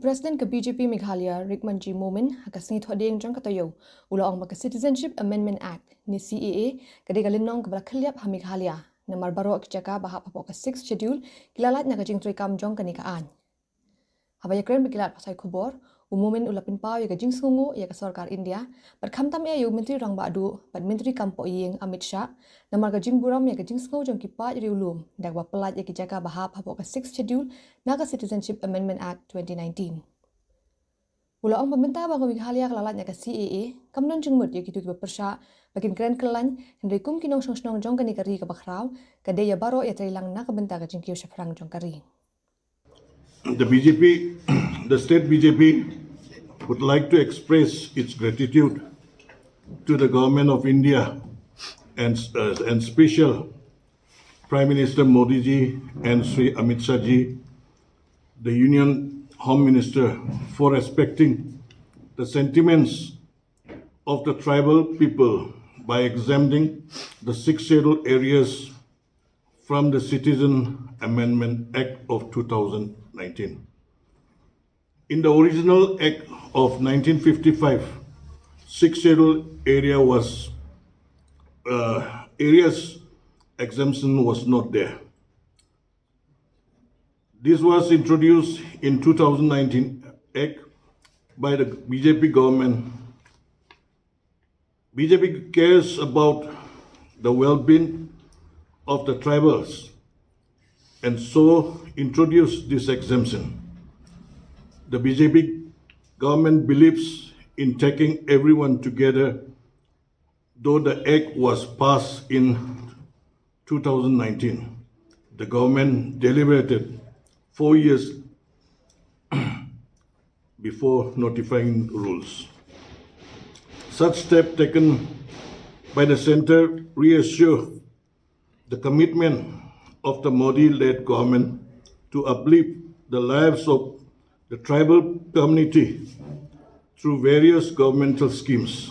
President ka BJP Meghalaya Rikmanji Momin hakasni thodeng jong katayo ula ong maka Citizenship Amendment Act ni CAA kadega lynnong kaba khylliap ha Meghalaya na marbaro kjaka bahap hapo ka 6th schedule kilalat na kajing kam jong kanikaan habaya kren bikilat pasai khubor umumin ulapin pau ya kajing sungu ya ka sarkar India berkhamtam ya menteri rang badu bad menteri kampo ying Amit Shah na mar kajing buram ya kajing sungu jong kipa riulum dagwa pelat ya kjaka bahap hapo ka 6th schedule na ka Citizenship Amendment Act 2019 Ula ang pemerintah bago Meghalaya kelalatnya ke CAA, kamnon jengmut ya gitu bersya, bagian keren kelan, Henry kum kinong song jong kani kari ke bakrau, kade ya baro ya terilang na kebenta ke jengkiu syafrang jong kari. The BJP, the state BJP would like to express its gratitude to the government of India and special Prime Minister Modi ji and Sri Amit Shah ji, the Union Home Minister, for respecting the sentiments of the tribal people by exempting the 6 scheduled areas from the Citizen Amendment Act of 2019. In the original Act of 1955, 6 scheduled area was areas exemption was not there. This was introduced in 2019 Act by the BJP government. BJP cares about the well-being of the tribals and so introduced this exemption. The BJP government believes in taking everyone together, though the act was passed in 2019. The government deliberated 4 years before notifying rules. Such step taken by the center reassure the commitment of the Modi-led government to uplift the lives of the tribal community through various governmental schemes.